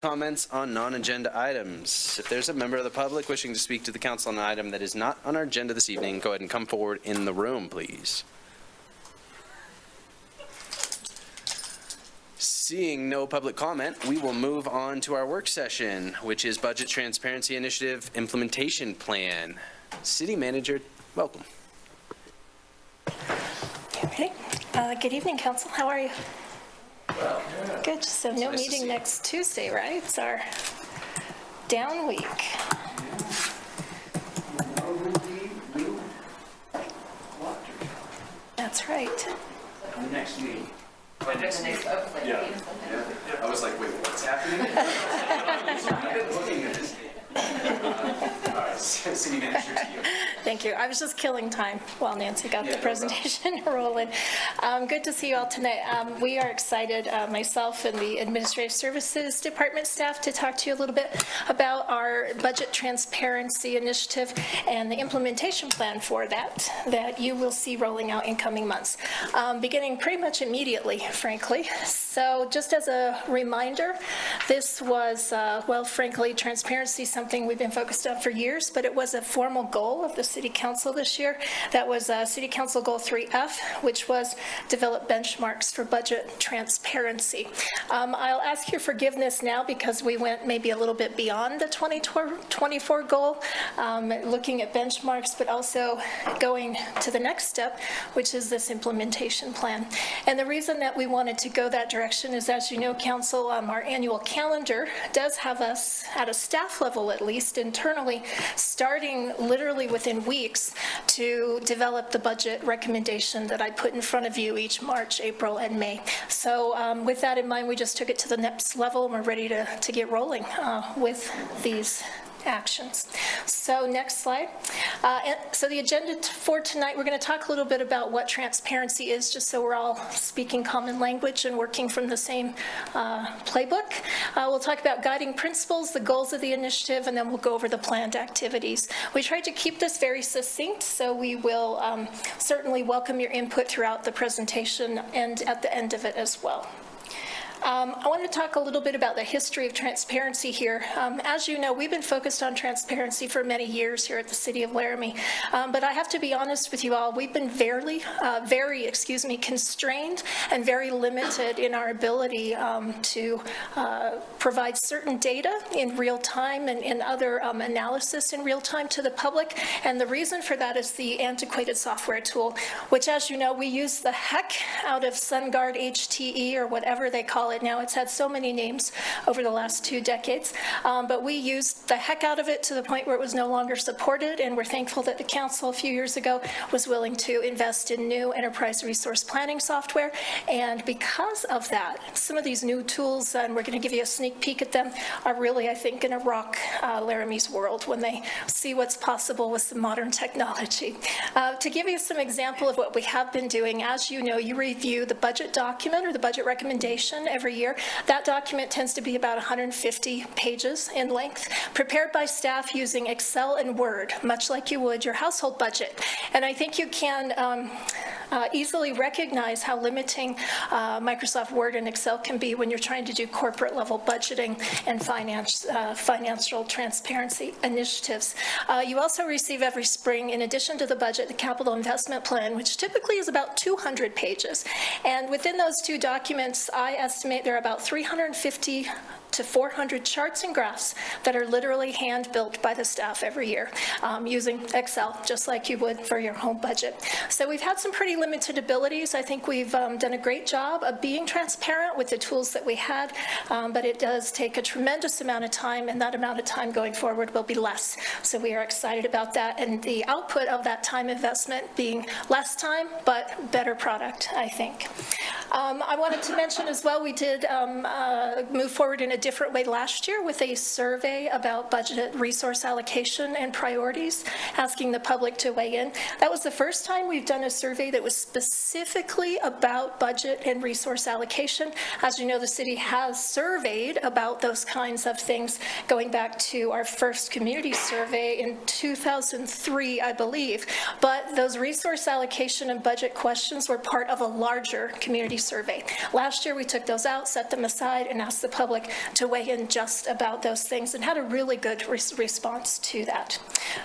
Comments on non-agenda items. If there's a member of the public wishing to speak to the council on an item that is not on our agenda this evening, go ahead and come forward in the room, please. Seeing no public comment, we will move on to our work session, which is Budget Transparency Initiative Implementation Plan. City Manager, welcome. Okay. Good evening, Council. How are you? Well, good. So no meeting next Tuesday, right? It's our down week. That's right. Next meeting. Next week. Yeah. I was like, wait, what's happening? I've been looking at this. All right, City Manager to you. Thank you. I was just killing time while Nancy got the presentation rolling. Good to see you all tonight. We are excited, myself and the Administrative Services Department staff, to talk to you a little bit about our Budget Transparency Initiative and the implementation plan for that you will see rolling out in coming months, beginning pretty much immediately, frankly. So just as a reminder, this was, well, frankly, transparency is something we've been focused on for years, but it was a formal goal of the City Council this year. That was City Council Goal 3F, which was develop benchmarks for budget transparency. I'll ask your forgiveness now because we went maybe a little bit beyond the 2024 goal, looking at benchmarks, but also going to the next step, which is this implementation plan. And the reason that we wanted to go that direction is, as you know, Council, our annual calendar does have us, at a staff level at least, internally, starting literally within weeks to develop the budget recommendation that I put in front of you each March, April, and May. So with that in mind, we just took it to the next level and we're ready to get rolling with these actions. So next slide. So the agenda for tonight, we're going to talk a little bit about what transparency is, just so we're all speaking common language and working from the same playbook. We'll talk about guiding principles, the goals of the initiative, and then we'll go over the planned activities. We tried to keep this very succinct, so we will certainly welcome your input throughout the presentation and at the end of it as well. I want to talk a little bit about the history of transparency here. As you know, we've been focused on transparency for many years here at the City of Laramie, but I have to be honest with you all, we've been very constrained and very limited in our ability to provide certain data in real time and other analysis in real time to the public, and the reason for that is the antiquated software tool, which, as you know, we use the heck out of SunGuard HTE or whatever they call it now. It's had so many names over the last 2 decades, but we used the heck out of it to the point where it was no longer supported, and we're thankful that the council a few years ago was willing to invest in new enterprise resource planning software. And because of that, some of these new tools, and we're going to give you a sneak peek at them, are really, I think, going to rock Laramie's world when they see what's possible with some modern technology. To give you some example of what we have been doing, as you know, you review the budget document or the budget recommendation every year. That document tends to be about 150 pages in length, prepared by staff using Excel and Word, much like you would your household budget. And I think you can easily recognize how limiting Microsoft Word and Excel can be when you're trying to do corporate level budgeting and financial transparency initiatives. You also receive every spring, in addition to the budget, the capital investment plan, which typically is about 200 pages. And within those 2 documents, I estimate there are about 350 to 400 charts and graphs that are literally hand-built by the staff every year using Excel, just like you would for your home budget. So we've had some pretty limited abilities. I think we've done a great job of being transparent with the tools that we had, but it does take a tremendous amount of time, and that amount of time going forward will be less. So we are excited about that, and the output of that time investment being less time, but better product, I think. I wanted to mention as well, we did move forward in a different way last year with a survey about budget resource allocation and priorities, asking the public to weigh in. That was the first time we've done a survey that was specifically about budget and resource allocation. As you know, the city has surveyed about those kinds of things going back to our first community survey in 2003, I believe. But those resource allocation and budget questions were part of a larger community survey. Last year, we took those out, set them aside, and asked the public to weigh in just about those things and had a really good response to that.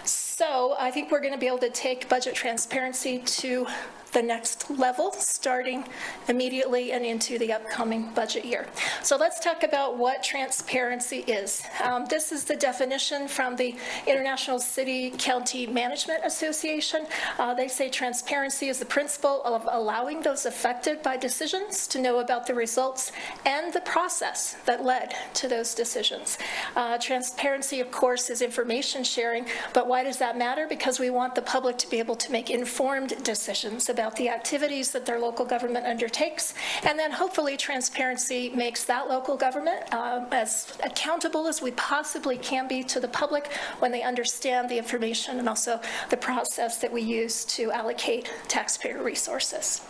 So I think we're going to be able to take budget transparency to the next level, starting immediately and into the upcoming budget year. So let's talk about what transparency is. This is the definition from the International City County Management Association. They say transparency is the principle of allowing those affected by decisions to know about the results and the process that led to those decisions. Transparency, of course, is information sharing, but why does that matter? Because we want the public to be able to make informed decisions about the activities that their local government undertakes, and then hopefully transparency makes that local government as accountable as we possibly can be to the public when they understand the information and also the process that we use to allocate taxpayer resources.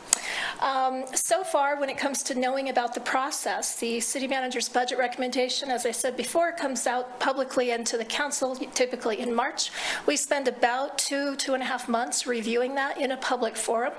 So far, when it comes to knowing about the process, the city manager's budget recommendation, as I said before, comes out publicly and to the council typically in March. We spend about 2.5 months reviewing that in a public forum.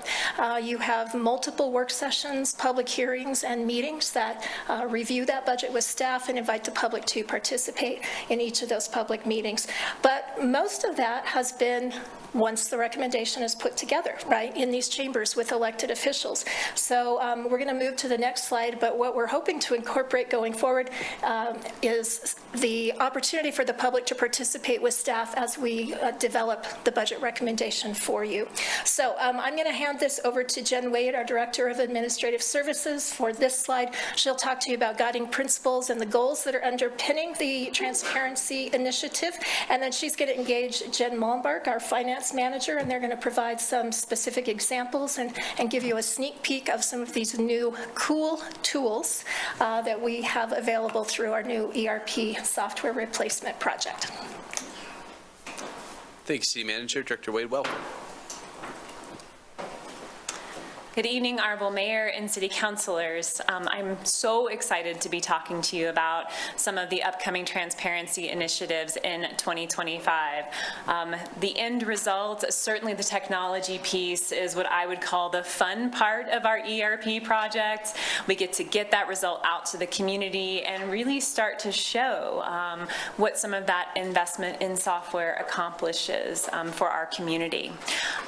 You have multiple work sessions, public hearings, and meetings that review that budget with staff and invite the public to participate in each of those public meetings. But most of that has been once the recommendation is put together, right, in these chambers with elected officials. So we're going to move to the next slide, but what we're hoping to incorporate going forward is the opportunity for the public to participate with staff as we develop the budget recommendation for you. So I'm going to hand this over to Jen Wade, our Director of Administrative Services, for this slide. She'll talk to you about guiding principles and the goals that are underpinning the Transparency Initiative, and then she's going to engage Jen Malmberg, our Finance Manager, and they're going to provide some specific examples and give you a sneak peek of some of these new cool tools that we have available through our new ERP software replacement project. Thanks, City Manager. Director Wade, welcome. Good evening, Honorable Mayor and City Councilors. I'm so excited to be talking to you about some of the upcoming transparency initiatives in 2025. The end result, certainly the technology piece, is what I would call the fun part of our ERP project. We get to get that result out to the community and really start to show what some of that investment in software accomplishes for our community.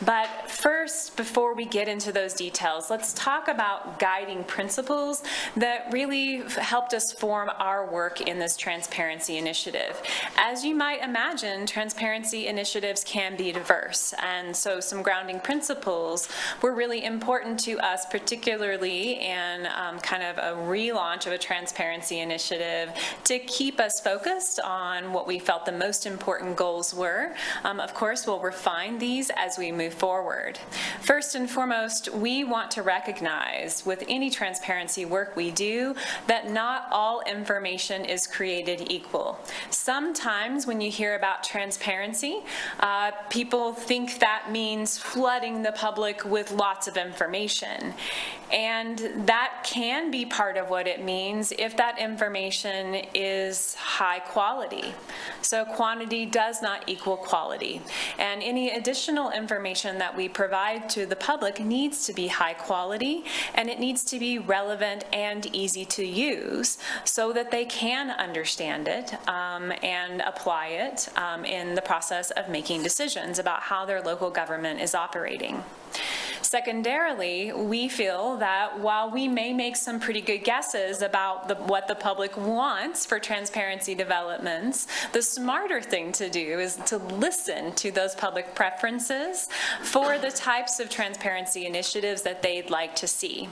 But first, before we get into those details, let's talk about guiding principles that really helped us form our work in this transparency initiative. As you might imagine, transparency initiatives can be diverse, and so some grounding principles were really important to us, particularly in kind of a relaunch of a transparency initiative to keep us focused on what we felt the most important goals were. Of course, we'll refine these as we move forward. First and foremost, we want to recognize with any transparency work we do that not all information is created equal. Sometimes when you hear about transparency, people think that means flooding the public with lots of information. And that can be part of what it means if that information is high quality. So quantity does not equal quality. And any additional information that we provide to the public needs to be high quality, and it needs to be relevant and easy to use so that they can understand it and apply it in the process of making decisions about how their local government is operating. Secondarily, we feel that while we may make some pretty good guesses about what the public wants for transparency developments, the smarter thing to do is to listen to those public preferences for the types of transparency initiatives that they'd like to see,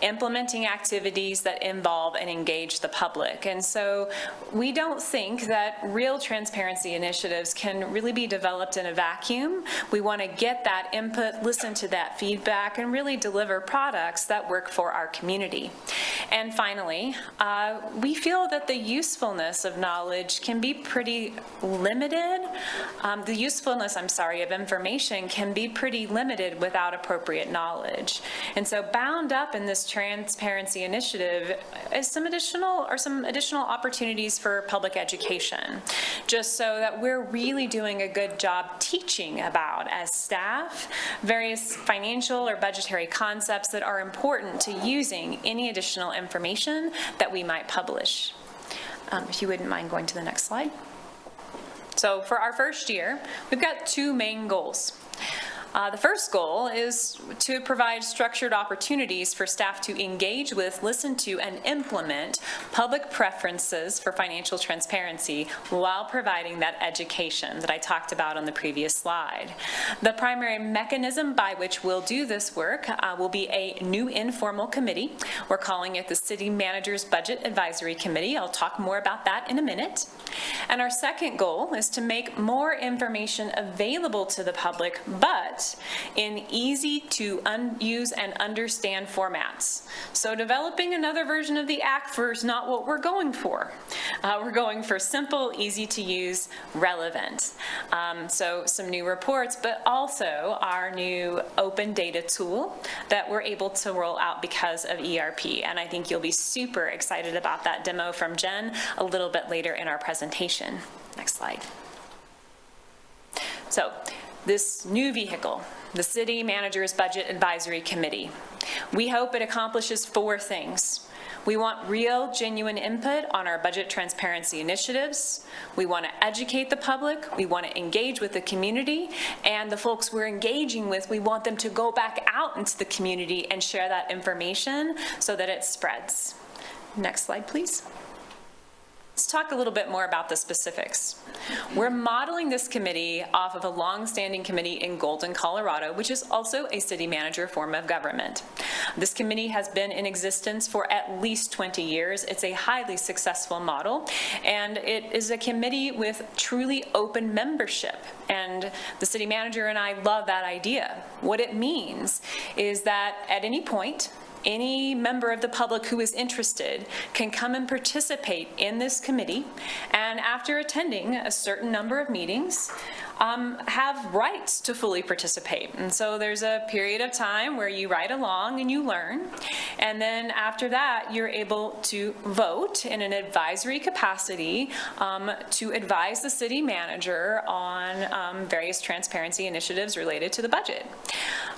implementing activities that involve and engage the public. And so we don't think that real transparency initiatives can really be developed in a vacuum. We want to get that input, listen to that feedback, and really deliver products that work for our community. And finally, we feel that the usefulness of knowledge can be pretty limited. The usefulness, of information can be pretty limited without appropriate knowledge. And so bound up in this transparency initiative is some additional opportunities for public education, just so that we're really doing a good job teaching about, as staff, various financial or budgetary concepts that are important to using any additional information that we might publish. If you wouldn't mind going to the next slide. So for our first year, we've got two main goals. The first goal is to provide structured opportunities for staff to engage with, listen to, and implement public preferences for financial transparency while providing that education that I talked about on the previous slide. The primary mechanism by which we'll do this work will be a new informal committee. We're calling it the City Manager's Budget Advisory Committee. I'll talk more about that in a minute. And our second goal is to make more information available to the public, but in easy to use and understand formats. So developing another version of the ACFR is not what we're going for. We're going for simple, easy to use, relevant. So some new reports, but also our new open data tool that we're able to roll out because of ERP. And I think you'll be super excited about that demo from Jen a little bit later in our presentation. Next slide. So this new vehicle, the City Manager's Budget Advisory Committee, we hope it accomplishes 4 things. We want real, genuine input on our budget transparency initiatives. We want to educate the public. We want to engage with the community. And the folks we're engaging with, we want them to go back out into the community and share that information so that it spreads. Next slide, please. Let's talk a little bit more about the specifics. We're modeling this committee off of a long-standing committee in Golden, Colorado, which is also a city manager form of government. This committee has been in existence for at least 20 years. It's a highly successful model, and it is a committee with truly open membership. And the city manager and I love that idea. What it means is that at any point, any member of the public who is interested can come and participate in this committee, and after attending a certain number of meetings, have rights to fully participate. And so there's a period of time where you ride along and you learn, and then after that you're able to vote in an advisory capacity to advise the city manager on various transparency initiatives related to the budget.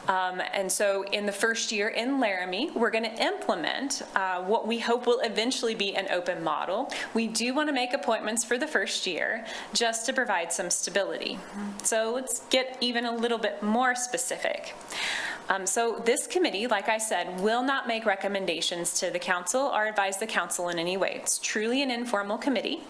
And so in the first year in Laramie, we're going to implement what we hope will eventually be an open model. We do want to make appointments for the first year just to provide some stability. So let's get even a little bit more specific. So this committee, like I said, will not make recommendations to the council or advise the council in any way. It's truly an informal committee.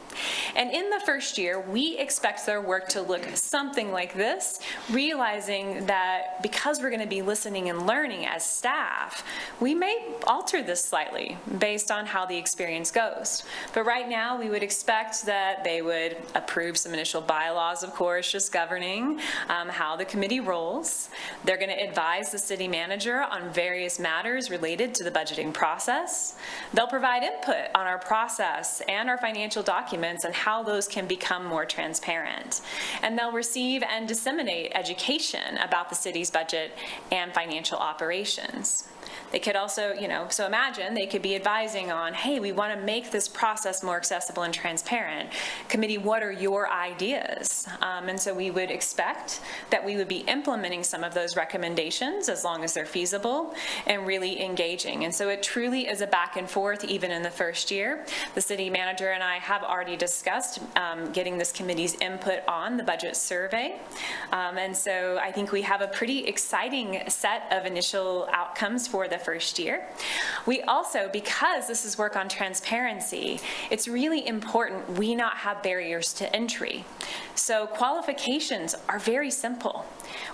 And in the first year, we expect their work to look something like this, realizing that because we're going to be listening and learning as staff, we may alter this slightly based on how the experience goes. But right now, we would expect that they would approve some initial bylaws, of course, just governing how the committee rolls. They're going to advise the city manager on various matters related to the budgeting process. They'll provide input on our process and our financial documents and how those can become more transparent. And they'll receive and disseminate education about the city's budget and financial operations. They could also, so imagine they could be advising on, hey, we want to make this process more accessible and transparent. Committee, what are your ideas? And so we would expect that we would be implementing some of those recommendations as long as they're feasible and really engaging. And so it truly is a back and forth even in the first year. The city manager and I have already discussed getting this committee's input on the budget survey. And so I think we have a pretty exciting set of initial outcomes for the first year. We also, because this is work on transparency, it's really important we not have barriers to entry. So qualifications are very simple.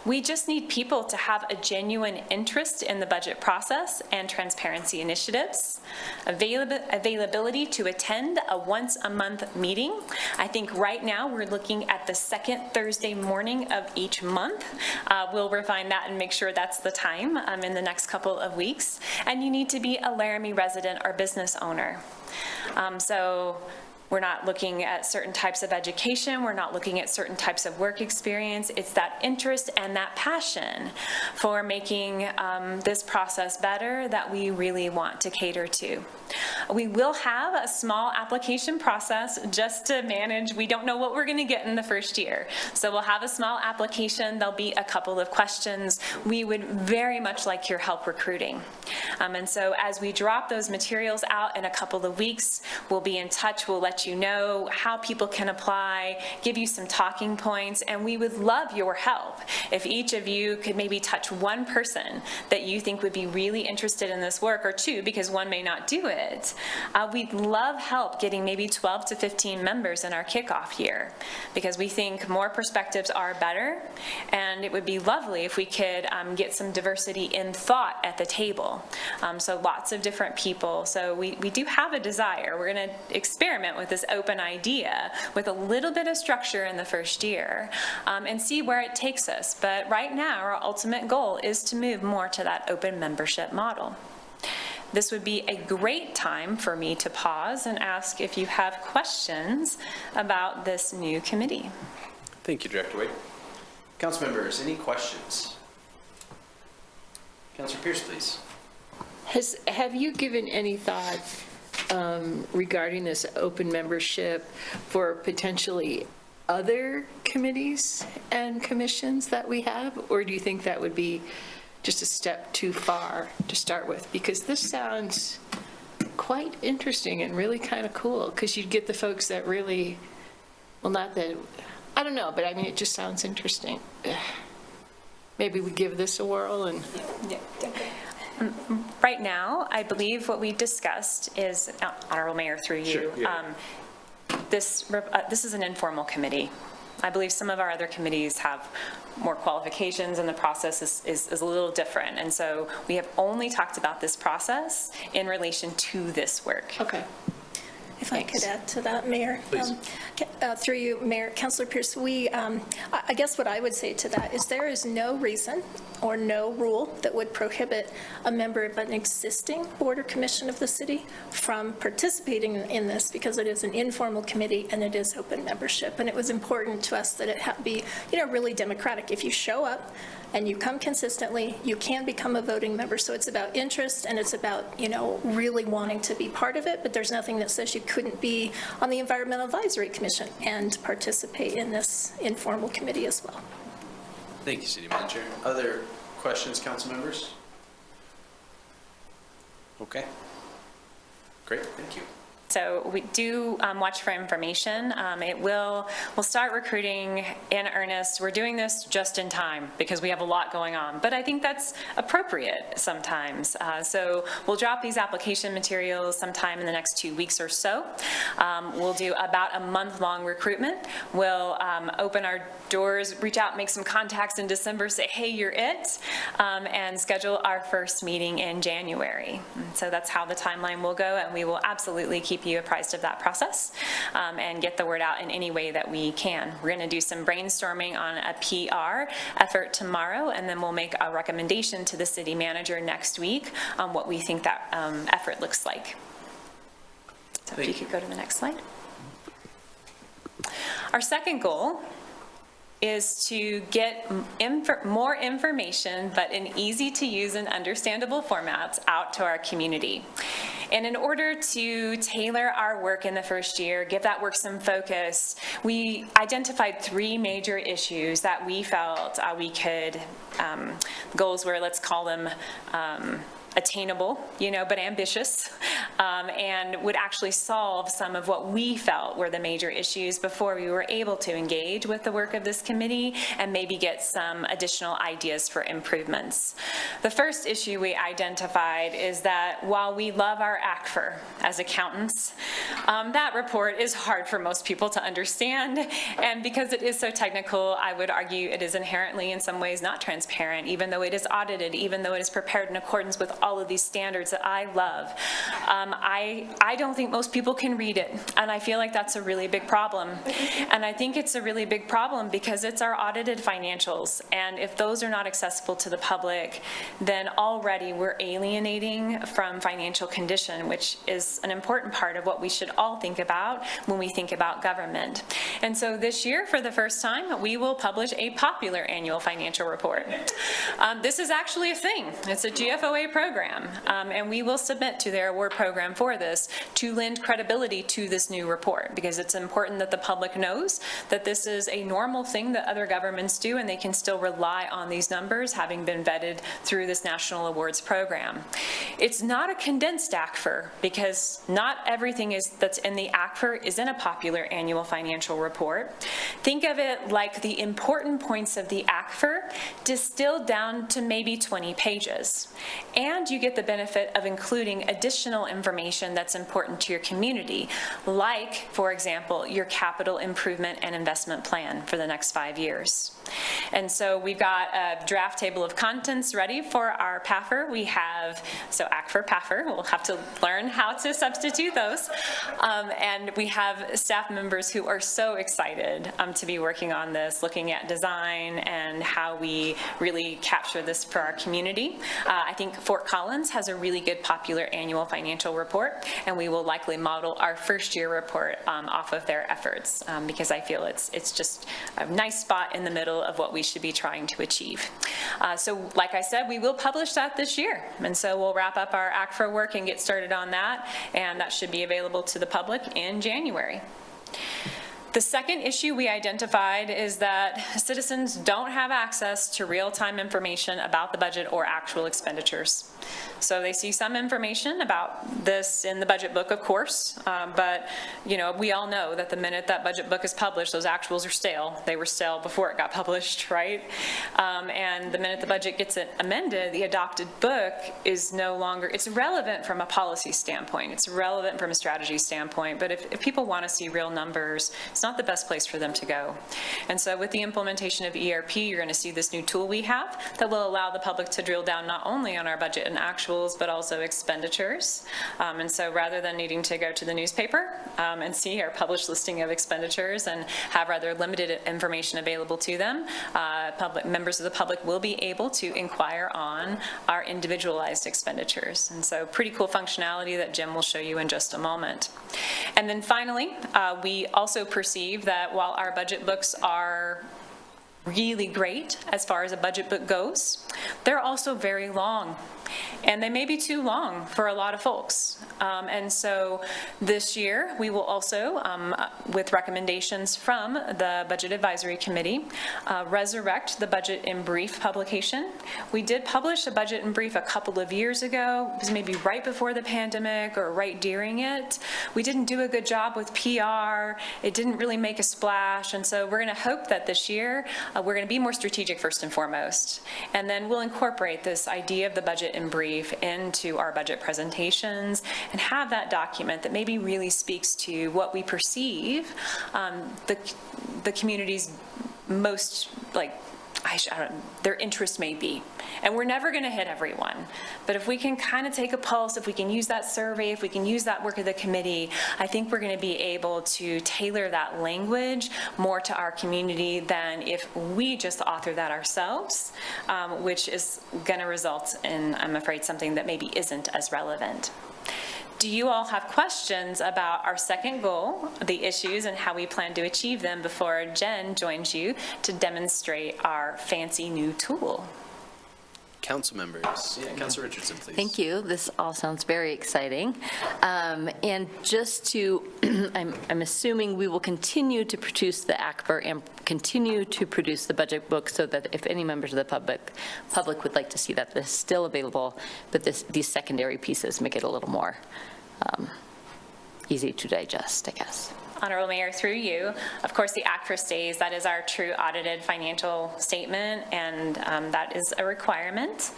We just need people to have a genuine interest in the budget process and transparency initiatives, availability to attend a once-a-month meeting. I think right now we're looking at the second Thursday morning of each month. We'll refine that and make sure that's the time in the next couple of weeks. And you need to be a Laramie resident or business owner. So we're not looking at certain types of education. We're not looking at certain types of work experience. It's that interest and that passion for making this process better that we really want to cater to. We will have a small application process just to manage. We don't know what we're going to get in the first year. So we'll have a small application. There'll be a couple of questions. We would very much like your help recruiting. And so as we drop those materials out in a couple of weeks, we'll be in touch. We'll let you know how people can apply, give you some talking points, and we would love your help. If each of you could maybe touch one person that you think would be really interested in this work, or two, because one may not do it, we'd love help getting maybe 12 to 15 members in our kickoff year, because we think more perspectives are better, and it would be lovely if we could get some diversity in thought at the table. So lots of different people. So we do have a desire. We're going to experiment with this open idea with a little bit of structure in the first year and see where it takes us. But right now, our ultimate goal is to move more to that open membership model. This would be a great time for me to pause and ask if you have questions about this new committee. Thank you, Director Wade. Council members, any questions? Councilor Pierce, please. Have you given any thought regarding this open membership for potentially other committees and commissions that we have? Or do you think that would be just a step too far to start with? Because this sounds quite interesting and really kind of cool, because you'd get the folks that really, well, not that, I don't know, but I mean, it just sounds interesting. Maybe we give this a whirl and... Yeah. Right now, I believe what we discussed is, Honorable Mayor, through you, Sure, yeah. This is an informal committee. I believe some of our other committees have more qualifications and the process is a little different. And so we have only talked about this process in relation to this work. Okay. If I could add to that, Mayor. Please. Through you, Mayor, Councilor Pierce, I guess what I would say to that is there is no reason or no rule that would prohibit a member of an existing board or commission of the city from participating in this, because it is an informal committee and it is open membership. And it was important to us that it be, really democratic. If you show up and you come consistently, you can become a voting member. So it's about interest and it's about, really wanting to be part of it, but there's nothing that says you couldn't be on the Environmental Advisory Commission and participate in this informal committee as well. Thank you, City Manager. Other questions, council members? Okay. Great, thank you. So we do watch for information. We'll start recruiting in earnest. We're doing this just in time because we have a lot going on, but I think that's appropriate sometimes. So we'll drop these application materials sometime in the next 2 weeks or so. We'll do about a month-long recruitment. We'll open our doors, reach out, make some contacts in December, say, hey, you're it, and schedule our first meeting in January. And so that's how the timeline will go, and we will absolutely keep you apprised of that process and get the word out in any way that we can. We're going to do some brainstorming on a PR effort tomorrow, and then we'll make a recommendation to the city manager next week on what we think that effort looks like. So if you could go to the next slide. Our second goal is to get more information, but in easy to use and understandable formats, out to our community. And in order to tailor our work in the first year, give that work some focus, we identified 3 major issues that we felt we could, goals were, let's call them, attainable, but ambitious, and would actually solve some of what we felt were the major issues before we were able to engage with the work of this committee and maybe get some additional ideas for improvements. The first issue we identified is that while we love our ACFR as accountants, that report is hard for most people to understand, and because it is so technical, I would argue it is inherently in some ways not transparent, even though it is audited, even though it is prepared in accordance with all of these standards that I love. I don't think most people can read it, and I feel like that's a really big problem. And I think it's a really big problem because it's our audited financials, and if those are not accessible to the public, then already we're alienating from financial condition, which is an important part of what we should all think about when we think about government. And so this year, for the first time, we will publish a popular annual financial report. This is actually a thing. It's a GFOA program. program, and we will submit to their award program for this to lend credibility to this new report, because it's important that the public knows that this is a normal thing that other governments do, and they can still rely on these numbers having been vetted through this national awards program. It's not a condensed ACFR, because not everything that's in the ACFR is in a popular annual financial report. Think of it like the important points of the ACFR distilled down to maybe 20 pages. And you get the benefit of including additional information that's important to your community, like, for example, your capital improvement and investment plan for the next 5 years. And so we've got a draft table of contents ready for our PAFR. We have, so ACFR, PAFR, we'll have to learn how to substitute those. And we have staff members who are so excited to be working on this, looking at design and how we really capture this for our community. I think Fort Collins has a really good popular annual financial report, and we will likely model our first year report off of their efforts, because I feel it's just a nice spot in the middle of what we should be trying to achieve. So like I said, we will publish that this year, and so we'll wrap up our ACFR work and get started on that, and that should be available to the public in January. The second issue we identified is that citizens don't have access to real-time information about the budget or actual expenditures. So they see some information about this in the budget book, of course, but we all know that the minute that budget book is published, those actuals are stale. They were stale before it got published, right? And the minute the budget gets amended, the adopted book is no longer, it's relevant from a policy standpoint, it's relevant from a strategy standpoint, but if people want to see real numbers, it's not the best place for them to go. And so with the implementation of ERP, you're going to see this new tool we have that will allow the public to drill down not only on our budget and actuals, but also expenditures. And so rather than needing to go to the newspaper and see our published listing of expenditures and have rather limited information available to them, members of the public will be able to inquire on our individualized expenditures. And so pretty cool functionality that Jim will show you in just a moment. And then finally, we also perceive that while our budget books are really great as far as a budget book goes, they're also very long. And they may be too long for a lot of folks. And so this year, we will also, with recommendations from the Budget Advisory Committee, resurrect the Budget in Brief publication. We did publish a Budget in Brief a couple of years ago. It was maybe right before the pandemic or right during it. We didn't do a good job with PR. It didn't really make a splash. And so we're going to hope that this year, we're going to be more strategic first and foremost. And then we'll incorporate this idea of the Budget in Brief into our budget presentations and have that document that maybe really speaks to what we perceive the community's most, their interest may be. And we're never going to hit everyone. But if we can kind of take a pulse, if we can use that survey, if we can use that work of the committee, I think we're going to be able to tailor that language more to our community than if we just author that ourselves, which is going to result in, I'm afraid, something that maybe isn't as relevant. Do you all have questions about our second goal, the issues, and how we plan to achieve them before Jen joins you to demonstrate our fancy new tool? Council members. Yeah, Councilor Richardson, please. Thank you. This all sounds very exciting. And just to, I'm assuming we will continue to produce the ACFR and continue to produce the budget book so that if any members of the public would like to see that, this is still available, but these secondary pieces make it a little more easy to digest, I guess. Honorable Mayor, through you, of course, the ACFR stays. That is our true audited financial statement, and that is a requirement.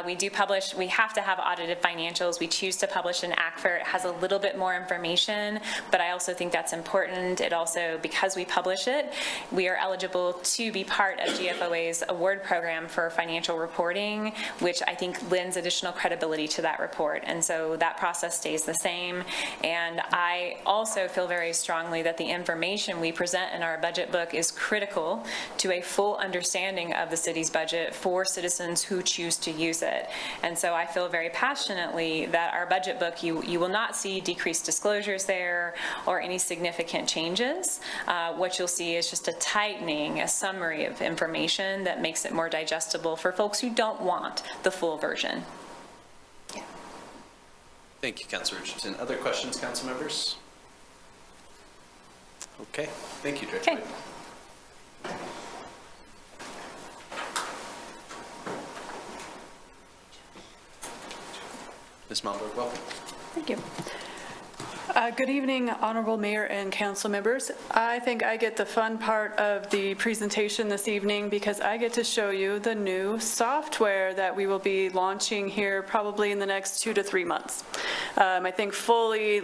We have to have audited financials. We choose to publish an ACFR. It has a little bit more information, but I also think that's important. It also, because we publish it, we are eligible to be part of GFOA's award program for financial reporting, which I think lends additional credibility to that report. And so that process stays the same. And I also feel very strongly that the information we present in our budget book is critical to a full understanding of the city's budget for citizens who choose to use it. And so I feel very passionately that our budget book, you will not see decreased disclosures there or any significant changes. What you'll see is just a tightening, a summary of information that makes it more digestible for folks who don't want the full version. Thank you, Councilor Richardson. Other questions, council members? Okay, thank you, Director. Okay. Ms. Malberg, welcome. Thank you. Good evening, Honorable Mayor and council members. I think I get the fun part of the presentation this evening because I get to show you the new software that we will be launching here probably in the next 2 to 3 months. I think fully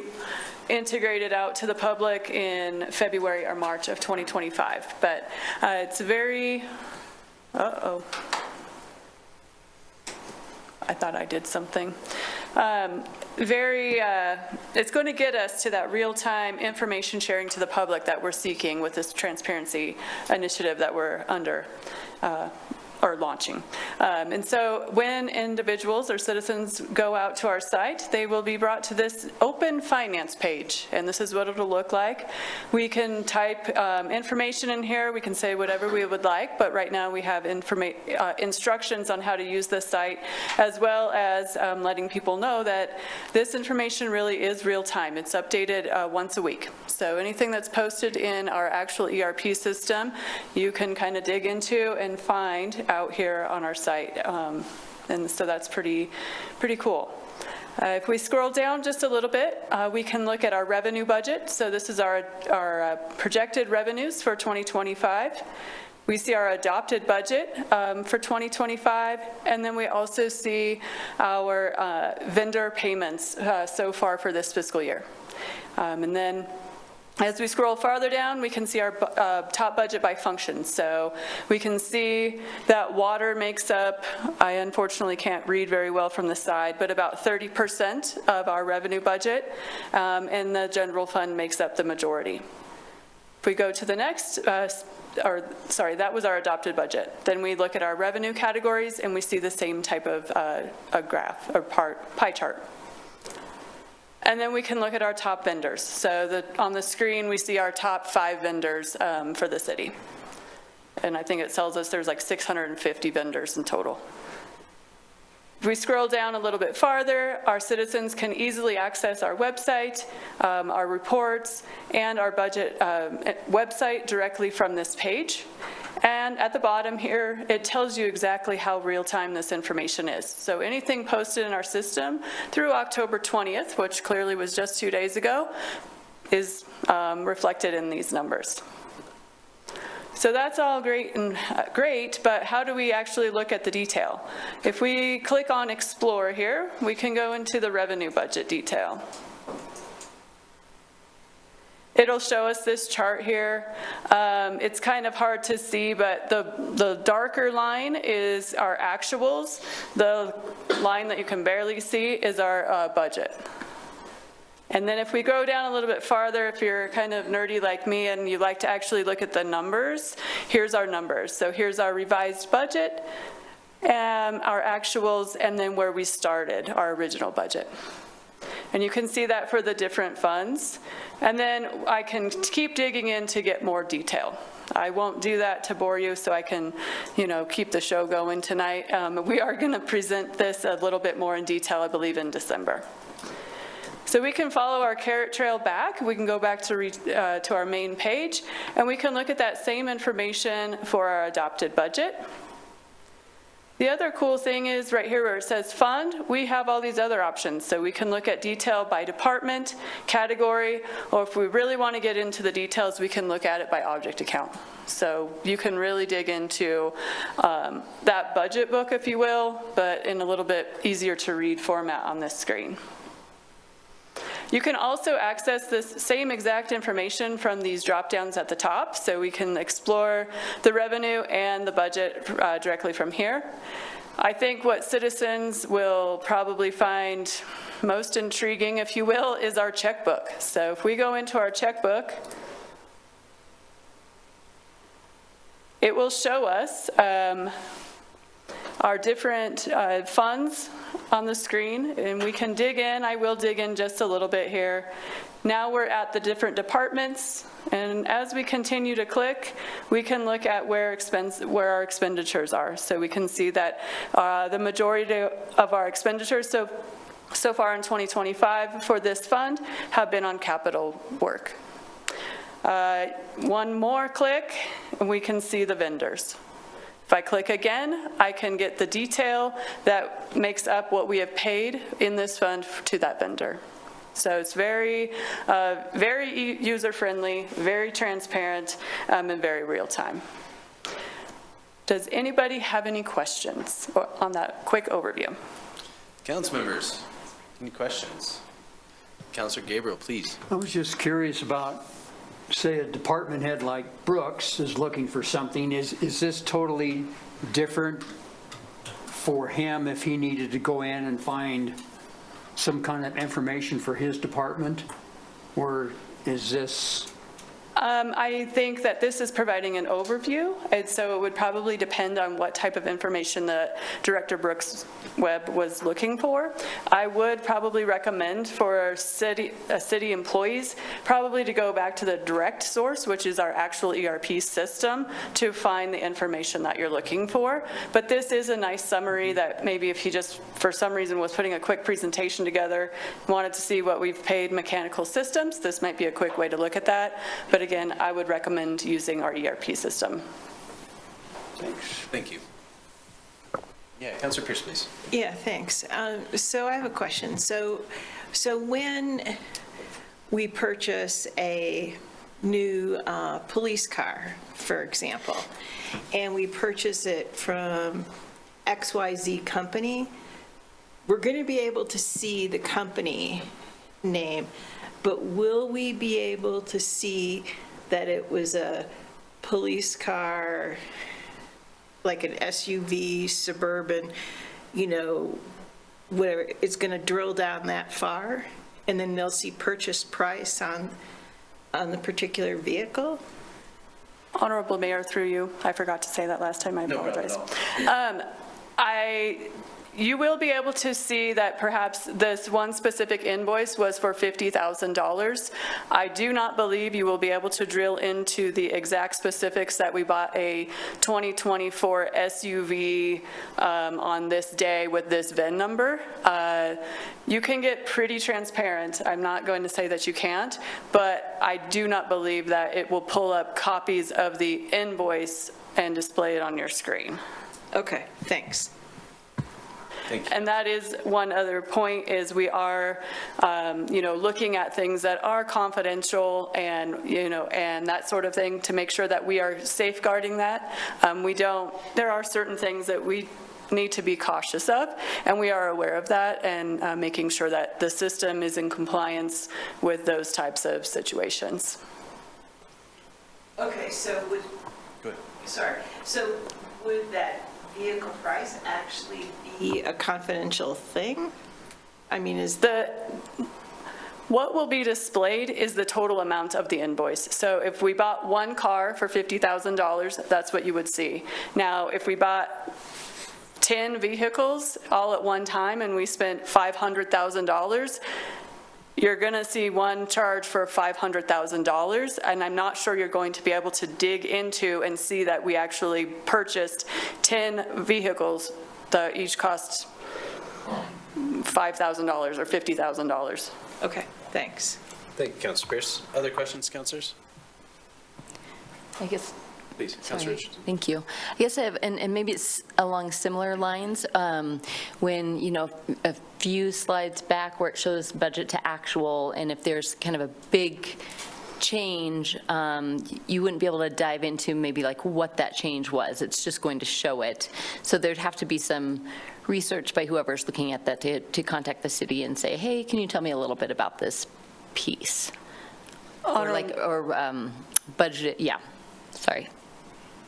integrated out to the public in February or March of 2025. But it's very, I thought I did something. It's going to get us to that real-time information sharing to the public that we're seeking with this transparency initiative that we're under or launching. And so when individuals or citizens go out to our site, they will be brought to this open finance page, and this is what it'll look like. We can type information in here, we can say whatever we would like, but right now we have instructions on how to use this site, as well as letting people know that this information really is real time. It's updated once a week. So anything that's posted in our actual ERP system, you can kind of dig into and find out here on our site, and so that's pretty cool. If we scroll down just a little bit, we can look at our revenue budget. So this is our projected revenues for 2025. We see our adopted budget for 2025, and then we also see our vendor payments so far for this fiscal year. And then as we scroll farther down, we can see our top budget by function. So we can see that water makes up, I unfortunately can't read very well from the side, but about 30% of our revenue budget, and the general fund makes up the majority. If we go to the next, that was our adopted budget. Then we look at our revenue categories and we see the same type of a graph or pie chart. And then we can look at our top vendors. So on the screen, we see our top 5 vendors for the city. And I think it tells us there's like 650 vendors in total. If we scroll down a little bit farther, our citizens can easily access our website, our reports, and our budget website directly from this page. And at the bottom here, it tells you exactly how real-time this information is. So anything posted in our system through October 20th, which clearly was just 2 days ago, is reflected in these numbers. So that's all great, but how do we actually look at the detail? If we click on Explore here, we can go into the revenue budget detail. It'll show us this chart here. It's kind of hard to see, but the darker line is our actuals. The line that you can barely see is our budget. And then if we go down a little bit farther, if you're kind of nerdy like me and you like to actually look at the numbers, here's our numbers. So here's our revised budget, our actuals, and then where we started, our original budget. And you can see that for the different funds. And then I can keep digging in to get more detail. I won't do that to bore you, so I can, keep the show going tonight. We are going to present this a little bit more in detail, I believe, in December. So we can follow our carrot trail back. We can go back to our main page, and we can look at that same information for our adopted budget. The other cool thing is right here where it says fund, we have all these other options. So we can look at detail by department, category, or if we really want to get into the details, we can look at it by object account. So you can really dig into that budget book, if you will, but in a little bit easier to read format on this screen. You can also access this same exact information from these drop-downs at the top, so we can explore the revenue and the budget directly from here. I think what citizens will probably find most intriguing, if you will, is our checkbook. So if we go into our checkbook, it will show us our different funds on the screen, and we can dig in. I will dig in just a little bit here. Now we're at the different departments, and as we continue to click, we can look at where our expenditures are. So we can see that the majority of our expenditures, so so far in 2025 for this fund have been on capital work. One more click, and we can see the vendors. If I click again, I can get the detail that makes up what we have paid in this fund to that vendor. So it's very, very user-friendly, very transparent, and very real-time. Does anybody have any questions on that quick overview? Council members, any questions? Councilor Gabriel, please. I was just curious about, say, a department head like Brooks is looking for something. Is this totally different for him if he needed to go in and find some kind of information for his department? Or is this? I think that this is providing an overview, and so it would probably depend on what type of information that Director Brooks Webb was looking for. I would probably recommend for city employees probably to go back to the direct source, which is our actual ERP system, to find the information that you're looking for. But this is a nice summary that maybe if he just, for some reason, was putting a quick presentation together, wanted to see what we've paid mechanical systems, this might be a quick way to look at that. But again, I would recommend using our ERP system. Thanks. Thank you. Yeah, Councilor Pierce, please. Yeah, thanks. So I have a question. So when we purchase a new police car, for example, and we purchase it from XYZ company, we're going to be able to see the company name, but will we be able to see that it was a police car, like an SUV, Suburban, you know, whatever, it's going to drill down that far, and then they'll see purchase price on the particular vehicle? Honorable Mayor, through you, I forgot to say that last time, I apologize. You will be able to see that perhaps this one specific invoice was for $50,000. I do not believe you will be able to drill into the exact specifics that we bought a 2024 SUV on this day with this VIN number. You can get pretty transparent. I'm not going to say that you can't, but I do not believe that it will pull up copies of the invoice and display it on your screen. Okay, thanks. And that is one other point, is we are, looking at things that are confidential and, and that sort of thing to make sure that we are safeguarding that. There are certain things that we need to be cautious of, and we are aware of that, and making sure that the system is in compliance with those types of situations. Okay, so would, so would that vehicle price actually be a confidential thing? I mean, what will be displayed is the total amount of the invoice. So if we bought one car for $50,000, that's what you would see. Now, if we bought 10 vehicles all at one time and we spent $500,000, you're going to see one charge for $500,000, and I'm not sure you're going to be able to dig into and see that we actually purchased 10 vehicles that each cost $5,000 or $50,000. okay, thanks. Thank you, Councilor Pierce. Other questions, councilors? I guess. Please, Councilor Sorry. Richards. Thank you. I guess I have, and maybe it's along similar lines, when, a few slides back where it shows budget to actual, and if there's kind of a big change, you wouldn't be able to dive into maybe like what that change was. It's just going to show it. So there'd have to be some research by whoever's looking at that to contact the city and say, hey, can you tell me a little bit about this piece? Or budget, yeah, sorry.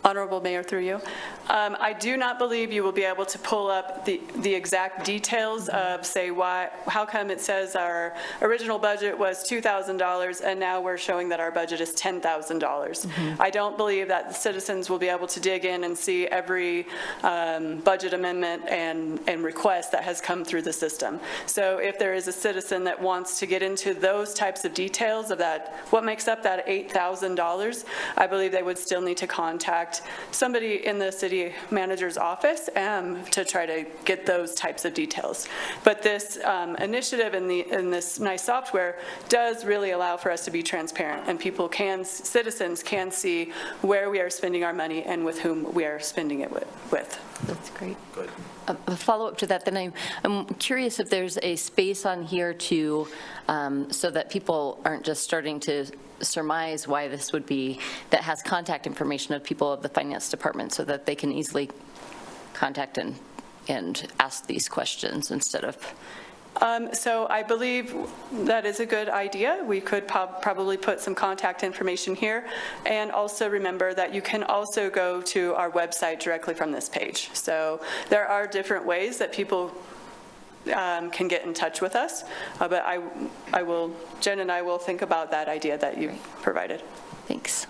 Honorable Mayor, through you. I do not believe you will be able to pull up the exact details of, say, how come it says our original budget was $2,000 and now we're showing that our budget is $10,000. I don't believe that the citizens will be able to dig in and see every budget amendment and request that has come through the system. So if there is a citizen that wants to get into those types of details of that, what makes up that $8,000, I believe they would still need to contact contact somebody in the city manager's office to try to get those types of details. But this initiative in this nice software does really allow for us to be transparent, and citizens can see where we are spending our money and with whom we are spending it with. That's great. Good. A follow-up to that, then I'm curious if there's a space on here to, so that people aren't just starting to surmise why this would be, that has contact information of people of the finance department so that they can easily contact and ask these questions instead of. So I believe that is a good idea. We could probably put some contact information here. And also remember that you can also go to our website directly from this page. So there are different ways that people can get in touch with us. But Jen and I will think about that idea that you provided. Thanks.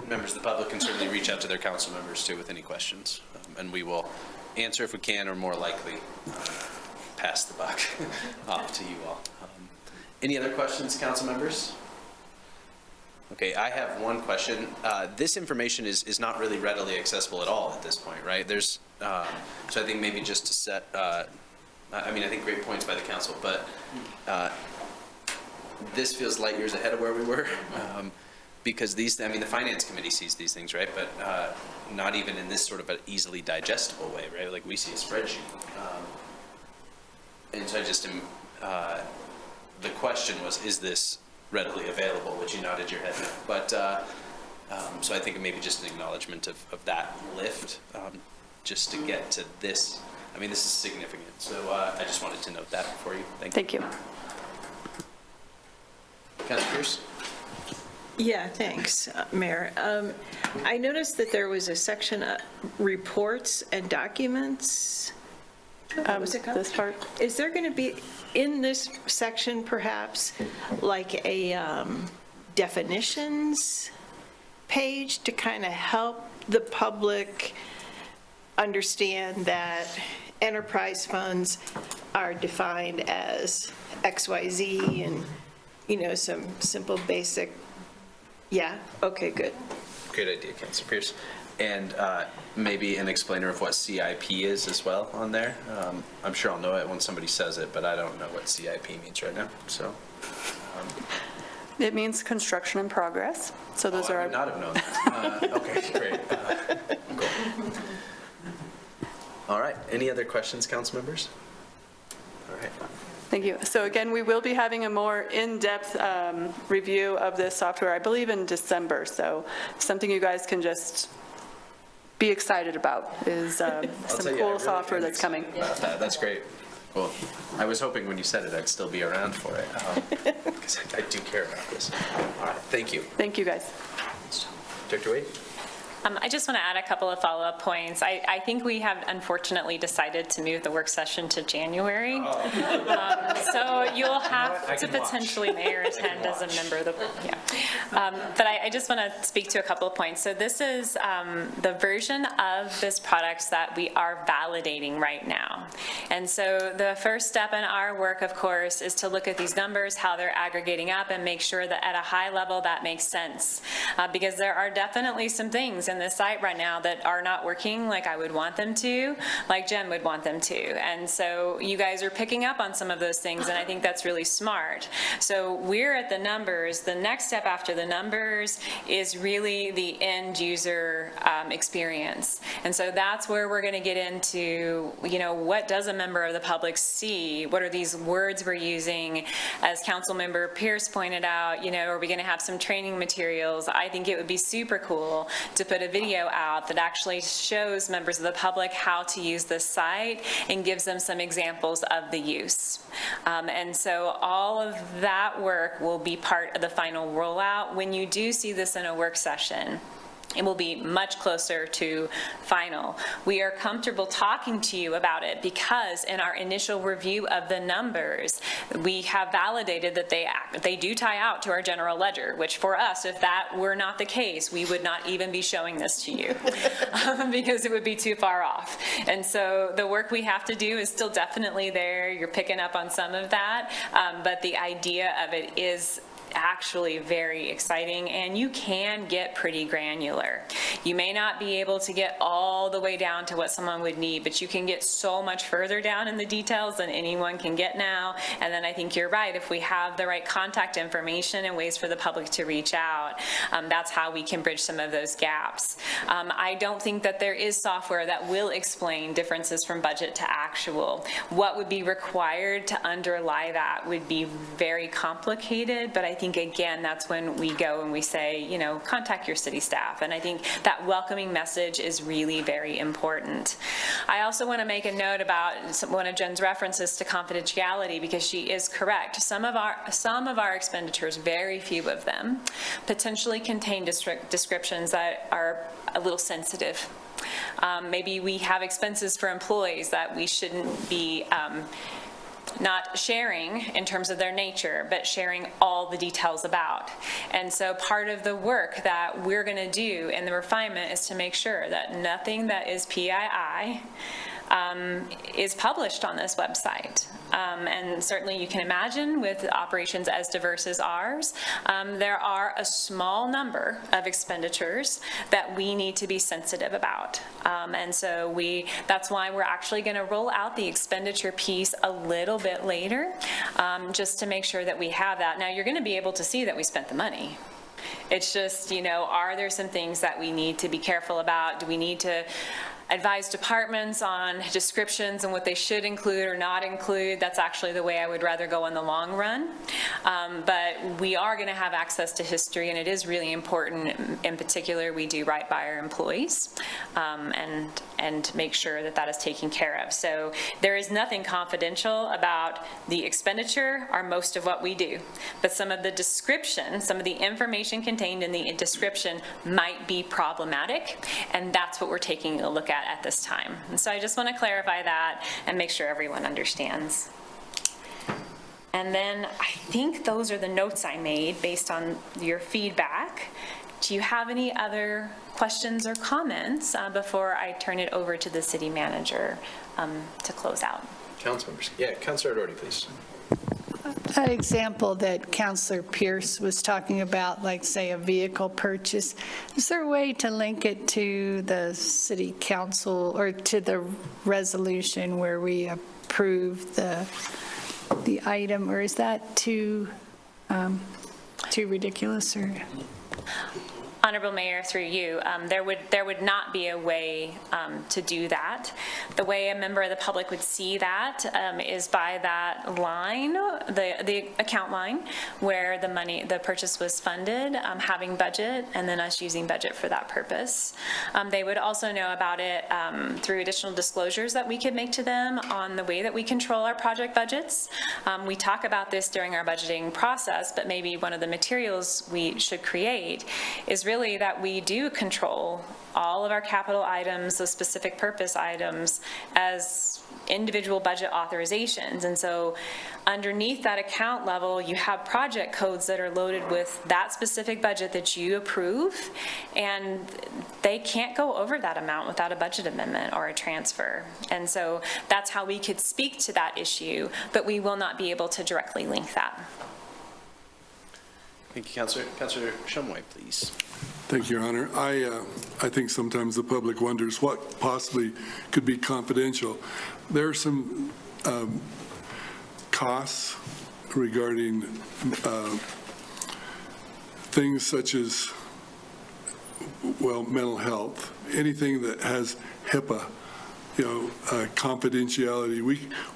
Members of the public can certainly reach out to their council members too with any questions. And we will answer if we can, or more likely, pass the buck off to you all. Any other questions, council members? Okay, I have one question. This information is not really readily accessible at all at this point, right? There's, so I think maybe just to set, I mean, I think great points by the council, but this feels light years ahead of where we were. Because these, I mean, the finance committee sees these things, right? But not even in this sort of an easily digestible way, right? Like we see a spreadsheet. And so I just am, the question was, is this readily available? Which you nodded your head no. But, so I think maybe just an acknowledgement of that lift, just to get to this. I mean, this is significant. So I just wanted to note that for you. Thank you. Councilor Pierce? Yeah, thanks, Mayor. I noticed that there was a section, reports and documents. What was it called? This part? Is there going to be, in this section perhaps, like a definitions page to kind of help the public understand that enterprise funds are defined as XYZ and, you know, some simple basic, yeah? Okay, good. Great idea, Councilor Pierce. And maybe an explainer of what CIP is as well on there. I'm sure I'll know it when somebody says it, but I don't know what CIP means right now, so. It means construction in progress. So those are I would not have known that. Okay, great. Cool. All right, any other questions, council members? All right. Thank you. So again, we will be having a more in-depth review of this software, I believe in December. So something you guys can just be excited about is some cool software that's coming. About that. That's great. Well, I was hoping when you said it, I'd still be around for it, because I do care about this. All right, thank you. Thank you, guys. Director Wade? I just want to add a couple of follow-up points. I think we have unfortunately decided to move the work session to January. So you'll have to potentially, Mayor, attend as a member of the, but I just want to speak to a couple of points. So this is the version of this product that we are validating right now. And so the first step in our work, of course, is to look at these numbers, how they're aggregating up, and make sure that at a high level that makes sense. Because there are definitely some things in this site right now that are not working like I would want them to, like Jen would want them to. And so you guys are picking up on some of those things, and I think that's really smart. So we're at the numbers. The next step after the numbers is really the end user experience. And so that's where we're going to get into, you know, what does a member of the public see? What are these words we're using? As Council Member Pierce pointed out, you know, are we going to have some training materials? I think it would be super cool to put a video out that actually shows members of the public how to use this site and gives them some examples of the use. And so all of that work will be part of the final rollout. When you do see this in a work session, it will be much closer to final. We are comfortable talking to you about it because in our initial review of the numbers, we have validated that they do tie out to our general ledger, which for us, if that were not the case, we would not even be showing this to you because it would be too far off. And so the work we have to do is still definitely there. You're picking up on some of that, but the idea of it is actually very exciting, and you can get pretty granular. You may not be able to get all the way down to what someone would need, but you can get so much further down in the details than anyone can get now. And then I think you're right, if we have the right contact information and ways for the public to reach out, that's how we can bridge some of those gaps. I don't think that there is software that will explain differences from budget to actual. What would be required to underlie that would be very complicated, but I think, again, that's when we go and we say, you know, contact your city staff. And I think that welcoming message is really very important. I also want to make a note about one of Jen's references to confidentiality, because she is correct. Some of our expenditures, very few of them, potentially contain descriptions that are a little sensitive. Maybe we have expenses for employees that we shouldn't be not sharing in terms of their nature, but sharing all the details about. And so part of the work that we're going to do in the refinement is to make sure that nothing that is PII is published on this website. And certainly you can imagine with operations as diverse as ours, there are a small number of expenditures that we need to be sensitive about. And so that's why we're actually going to roll out the expenditure piece a little bit later, just to make sure that we have that. Now, you're going to be able to see that we spent the money. It's just, you know, are there some things that we need to be careful about? Do we need to advise departments on descriptions and what they should include or not include? That's actually the way I would rather go in the long run. But we are going to have access to history, and it is really important. In particular, we do right by our employees and make sure that that is taken care of. So there is nothing confidential about the expenditure or most of what we do. But some of the description, some of the information contained in the description might be problematic, and that's what we're taking a look at this time. And so I just want to clarify that and make sure everyone understands. And then I think those are the notes I made based on your feedback. Do you have any other questions or comments before I turn it over to the city manager to close out? Council members. Yeah, Councilor Doherty, please. That example that Councilor Pierce was talking about, like, say, a vehicle purchase, is there a way to link it to the city council or to the resolution where we approve the item, or is that too ridiculous? Or Honorable Mayor, through you, there would not be a way to do that. The way a member of the public would see that is by that line, the account line, where the purchase was funded, having budget, and then us using budget for that purpose. They would also know about it through additional disclosures that we could make to them on the way that we control our project budgets. We talk about this during our budgeting process, but maybe one of the materials we should create is really that we do control all of our capital items, those specific purpose items, as individual budget authorizations. And so underneath that account level, you have project codes that are loaded with that specific budget that you approve, and they can't go over that amount without a budget amendment or a transfer. And so that's how we could speak to that issue, but we will not be able to directly link that. Thank you, Councilor. Councilor Shumway, please. Thank you, Your Honor. I think sometimes the public wonders what possibly could be confidential. There are some costs regarding things such as, well, mental health, anything that has HIPAA, confidentiality.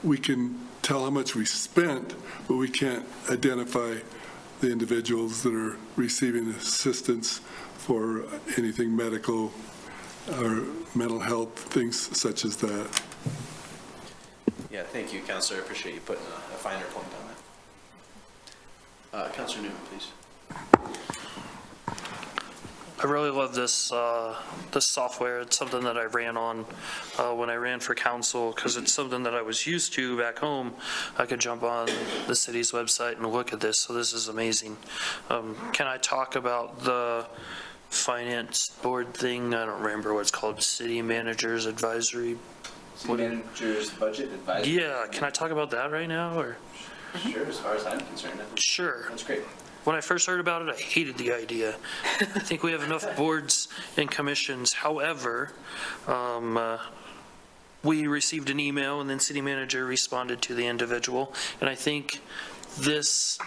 We can tell how much we spent, but we can't identify the individuals that are receiving assistance for anything medical or mental health, things such as that. Yeah, thank you, Councilor. I appreciate you putting a finer point on that. Councilor Newman, please. I really love this this software. It's something that I ran on when I ran for council, because it's something that I was used to back home. I could jump on the city's website and look at this, so this is amazing. Can I talk about the finance board thing? I don't remember what it's called, City Managers Advisory. City Manager's Budget Advisory. Yeah, can I talk about that right now, or? Sure, as far as I'm concerned. Sure. That's great. when I first heard about it, I hated the idea. I think we have enough boards and commissions. However, we received an email, and then city manager responded to the individual, and I think this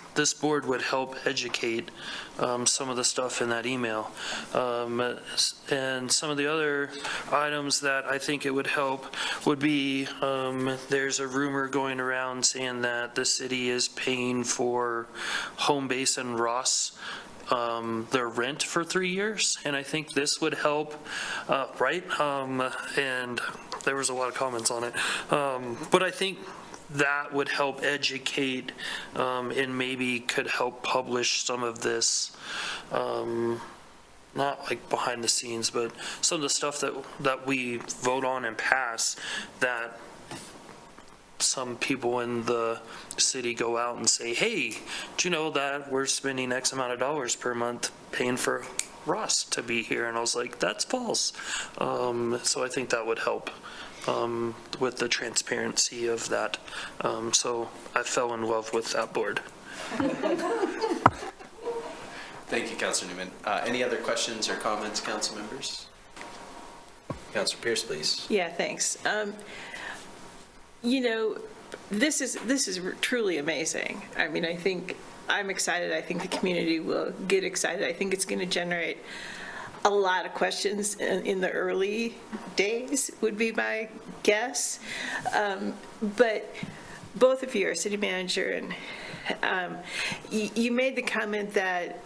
board would help educate some of the stuff in that email. And some of the other items that I think it would help would be, there's a rumor going around saying that the city is paying for Home Base and Ross their rent for 3 years, and I think this would help, right? And there was a lot of comments on it. But I think that would help educate and maybe could help publish some of this, not like behind the scenes, but some of the stuff that we vote on and pass that some people in the city go out and say, hey, do you know that we're spending X amount of dollars per month paying for Ross to be here? And I was like, that's false. So I think that would help with the transparency of that. So I fell in love with that board. Thank you, Councilor Newman. Any other questions or comments, council members? Councilor Pierce, please. Yeah, thanks. This is truly amazing. I mean, I think I'm excited. I think the community will get excited. I think it's going to generate a lot of questions in the early days, would be my guess. But both of you are city manager, and you made the comment that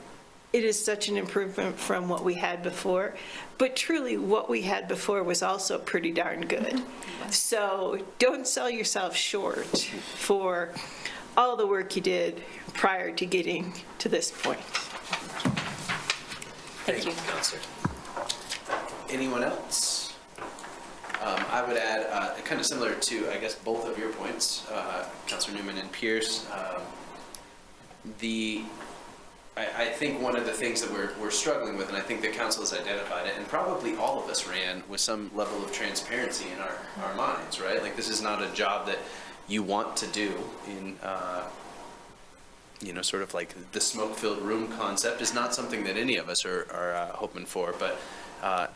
it is such an improvement from what we had before, but truly what we had before was also pretty darn good. So don't sell yourself short for all the work you did prior to getting to this point. Thank you, Councilor. Anyone else? I would add, kind of similar to, I guess, both of your points, Councilor Newman and Pierce. I think one of the things that we're struggling with, and I think the council has identified it, and probably all of us ran with some level of transparency in our minds, right? Like, this is not a job that you want to do in, sort of like the smoke-filled room concept is not something that any of us are hoping for. But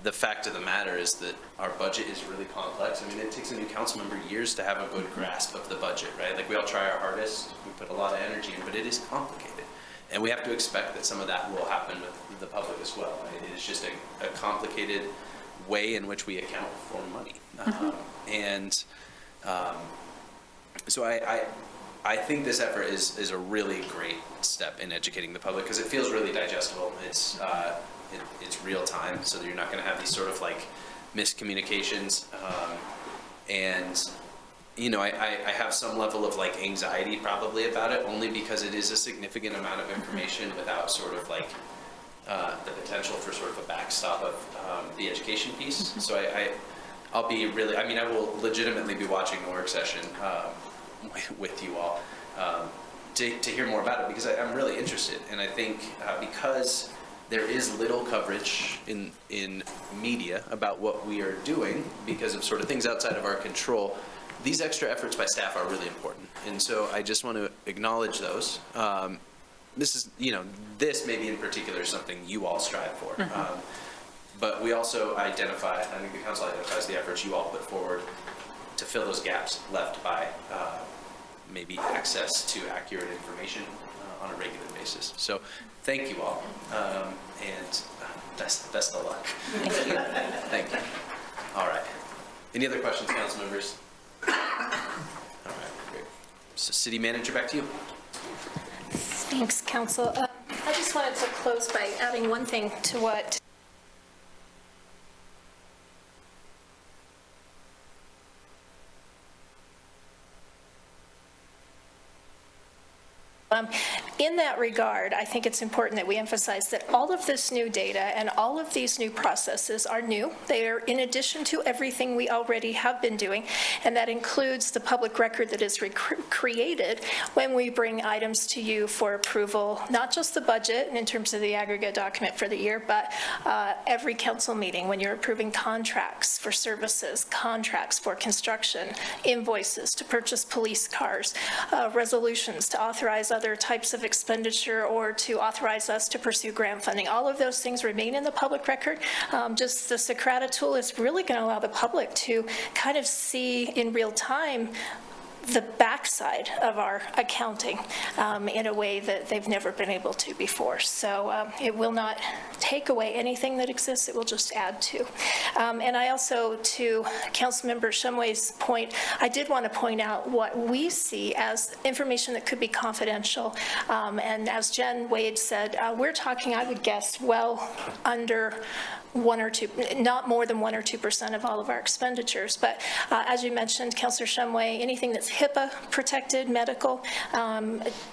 the fact of the matter is that our budget is really complex. I mean, it takes a new council member years to have a good grasp of the budget, right? Like, we all try our hardest, we put a lot of energy in, but it is complicated. And we have to expect that some of that will happen with the public as well. Right? It is just a complicated way in which we account for money. So I think this effort is a really great step in educating the public, because it feels really digestible. It's real time, so that you're not going to have these sort of like miscommunications. I have some level of like anxiety probably about it, only because it is a significant amount of information without sort of like the potential for sort of a backstop of the education piece. So I'll be really, I will legitimately be watching the work session with you all to hear more about it, because I'm really interested. And I think because there is little coverage in media about what we are doing because of sort of things outside of our control, these extra efforts by staff are really important. And so I just want to acknowledge those. This maybe in particular is something you all strive for. But we also identify, I think the council identifies the efforts you all put forward to fill those gaps left by maybe access to accurate information on a regular basis. So thank you all, and best of luck. Thank you. Thank you. All right. Any other questions, council members? All right, great. So city manager, back to you. Thanks, council. I just wanted to close by adding one thing to what in that regard, I think it's important that we emphasize that all of this new data and all of these new processes are new. They are in addition to everything we already have been doing, and that includes the public record that is created when we bring items to you for approval, not just the budget in terms of the aggregate document for the year, but every council meeting when you're approving contracts for services, contracts for construction, invoices to purchase police cars, resolutions to authorize other types of expenditure or to authorize us to pursue grant funding. All of those things remain in the public record. Just the Socrata tool is really going to allow the public to kind of see in real time the backside of our accounting in a way that they've never been able to before. So it will not take away anything that exists, it will just add to. And I also, to Councilmember Shumway's point, I did want to point out what we see as information that could be confidential. And as Jen Wade said, we're talking, I would guess, well under 1 or 2, not more than 1 or 2% of all of our expenditures. But as you mentioned, Councilor Shumway, anything that's HIPAA protected, medical,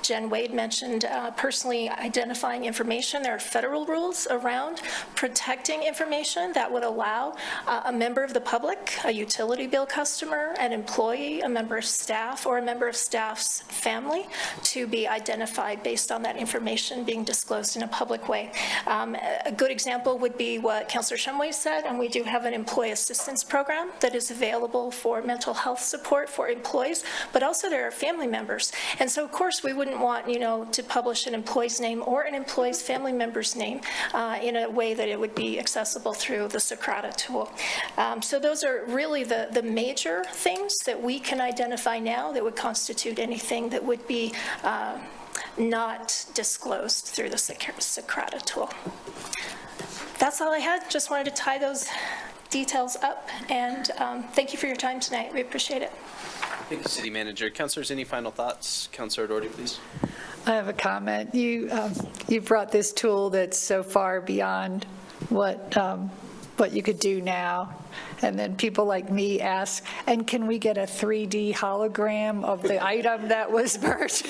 Jen Wade mentioned personally identifying information. There are federal rules around protecting information that would allow a member of the public, a utility bill customer, an employee, a member of staff, or a member of staff's family to be identified based on that information being disclosed in a public way. A good example would be what Councilor Shumway said, and we do have an employee assistance program that is available for mental health support for employees, but also there are family members. And so, of course, we wouldn't want, to publish an employee's name or an employee's family member's name in a way that it would be accessible through the Socrata tool. So those are really the major things that we can identify now that would constitute anything that would be not disclosed through the Socrata tool. That's all I had. Just wanted to tie those details up, and thank you for your time tonight. We appreciate it. Thank you, City Manager. Councilors, any final thoughts? Councilor Doherty, please. I have a comment. You brought this tool that's so far beyond what you could do now. And then people like me ask, and can we get a 3D hologram of the item that was purchased?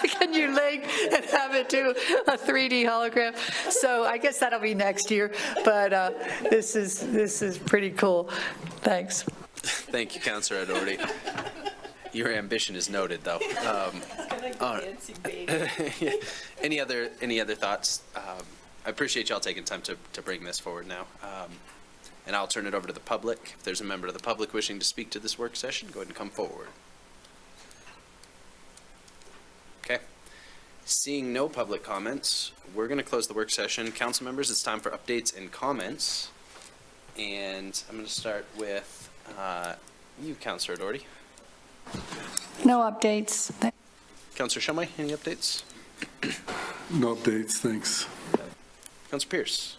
Can you link and have it do a 3D hologram? So I guess that'll be next year, but this is pretty cool. Thanks. Thank you, Councilor Doherty. Your ambition is noted, though. Any other thoughts? I appreciate y'all taking time to bring this forward now. And I'll turn it over to the public. If there's a member of the public wishing to speak to this work session, go ahead and come forward. Okay. Seeing no public comments, we're going to close the work session. Council members, it's time for updates and comments. And I'm going to start with you, Councilor Doherty. No updates. Councilor Shumway, any updates? No updates, thanks. Councilor Pierce.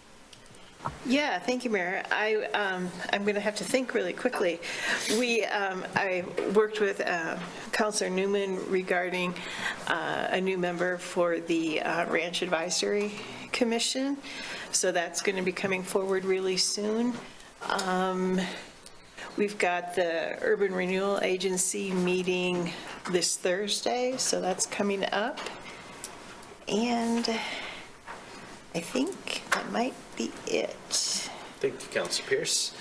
Yeah, thank you, Mayor. I'm going to have to think really quickly. I worked with Councilor Newman regarding a new member for the Ranch Advisory Commission, so that's going to be coming forward really soon. We've got the Urban Renewal Agency meeting this Thursday, so that's coming up. And I think that might be it. Thank you, Councilor Pierce.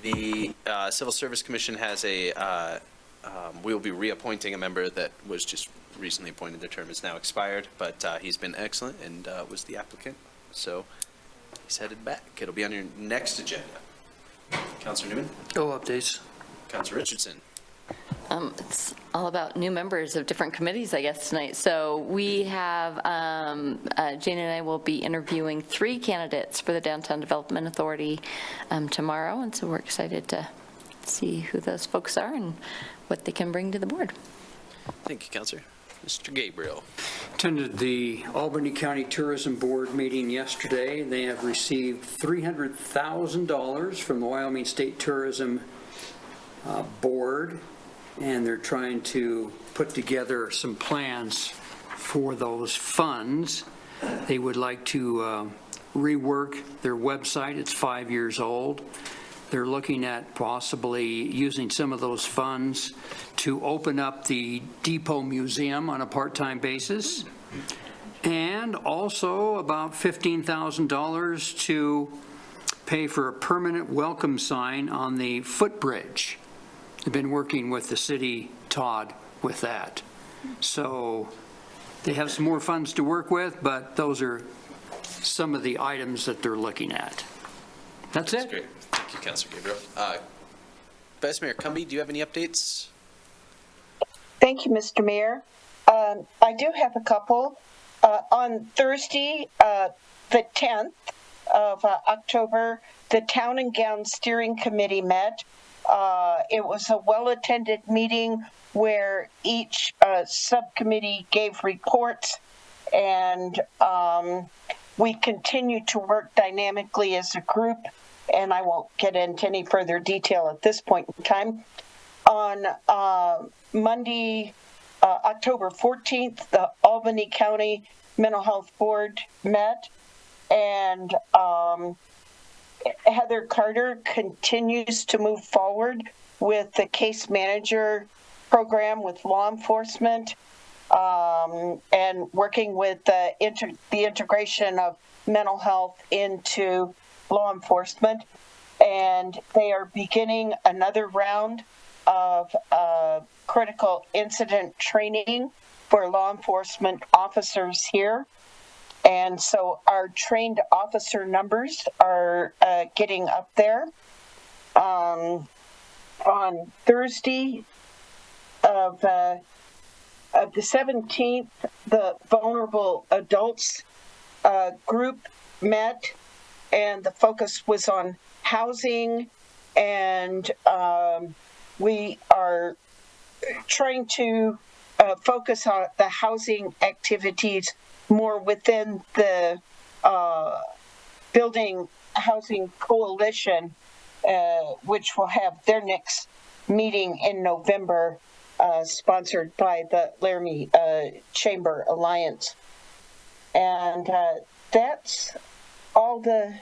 The Civil Service Commission has we will be reappointing a member that was just recently appointed. Their term is now expired, but he's been excellent and was the applicant. So he's headed back. It'll be on your next agenda. Councilor Newman? No updates. Councilor Richardson? It's all about new members of different committees, I guess, tonight. So we have, Jane and I will be interviewing 3 candidates for the Downtown Development Authority tomorrow, and so we're excited to see who those folks are and what they can bring to the board. Thank you, Councilor. Mr. Gabriel? Attended the Albany County Tourism Board meeting yesterday. They have received $300,000 from the Wyoming State Tourism Board, and they're trying to put together some plans for those funds. They would like to rework their website. It's 5 years old. They're looking at possibly using some of those funds to open up the Depot Museum on a part-time basis, and also about $15,000 to pay for a permanent welcome sign on the footbridge. They've been working with the city, Todd, with that. So they have some more funds to work with, but those are some of the items that they're looking at. That's it. Great. Thank you, Councilor Gabriel. Vice Mayor Cumby, do you have any updates? Thank you, Mr. Mayor. I do have a couple. On Thursday, the 10th of October, the Town and Gown Steering Committee met. It was a well-attended meeting where each subcommittee gave reports, and we continue to work dynamically as a group, and I won't get into any further detail at this point in time. On Monday, October 14th, the Albany County Mental Health Board met, and Heather Carter continues to move forward with the case manager program with law enforcement, and working with the integration of mental health into law enforcement. And they are beginning another round of critical incident training for law enforcement officers here. And so our trained officer numbers are getting up there. On Thursday of the 17th, the vulnerable adults group met, and the focus was on housing, and we are trying to focus on the housing activities more within the Building Housing Coalition, which will have their next meeting in November, sponsored by the Laramie Chamber Alliance. And that's all the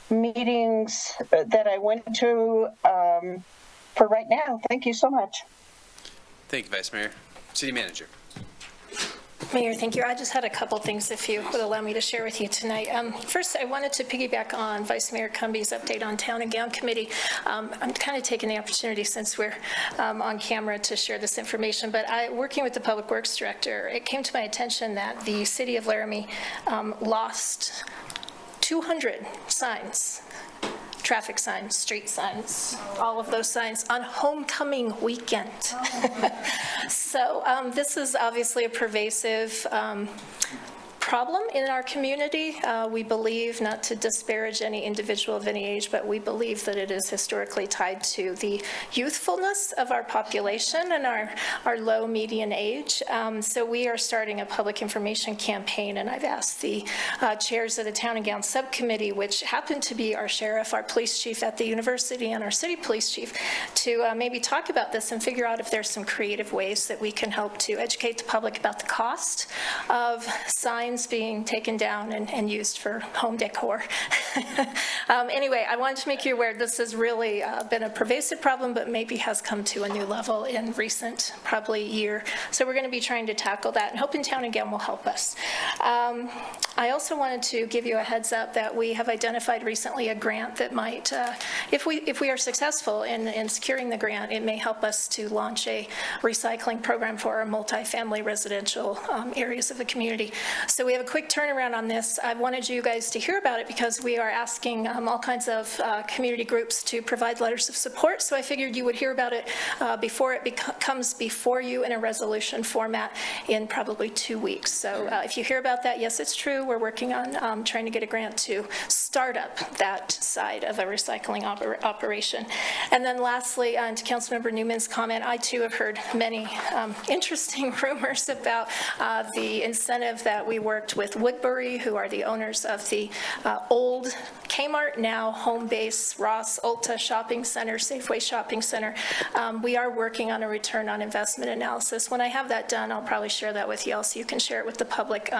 meetings that I went to for right now. Thank you so much. Thank you, Vice Mayor. City Manager. Mayor, thank you. I just had a couple things, if you would allow me to share with you tonight. First, I wanted to piggyback on Vice Mayor Cumby's update on Town and Gown Committee. I'm kind of taking the opportunity, since we're on camera, to share this information. But working with the Public Works Director, it came to my attention that the city of Laramie lost 200 signs, traffic signs, street signs, all of those signs on homecoming weekend. So this is obviously a pervasive problem in our community. We believe, not to disparage any individual of any age, but we believe that it is historically tied to the youthfulness of our population and our low median age. So we are starting a public information campaign, and I've asked the chairs of the Town and Gown Subcommittee, which happen to be our sheriff, our police chief at the university, and our city police chief, to maybe talk about this and figure out if there's some creative ways that we can help to educate the public about the cost of signs being taken down and used for home decor. Anyway, I wanted to make you aware this has really been a pervasive problem, but maybe has come to a new level in recent, probably year. So we're going to be trying to tackle that, and hoping Town and Gown will help us. I also wanted to give you a heads up that we have identified recently a grant that might, if we are successful in securing the grant, it may help us to launch a recycling program for our multifamily residential areas of the community. So we have a quick turnaround on this. I wanted you guys to hear about it because we are asking all kinds of community groups to provide letters of support. So I figured you would hear about it before it comes before you in a resolution format in probably 2 weeks. So if you hear about that, yes, it's true. We're working on trying to get a grant to start up that side of a recycling operation. And then lastly, to Councilmember Newman's comment, I too have heard many interesting rumors about the incentive that we worked with Woodbury, who are the owners of the old Kmart, now Home Base, Ross, Ulta Shopping Center, Safeway Shopping Center. We are working on a return on investment analysis. When I have that done, I'll probably share that with you all so you can share it with the public.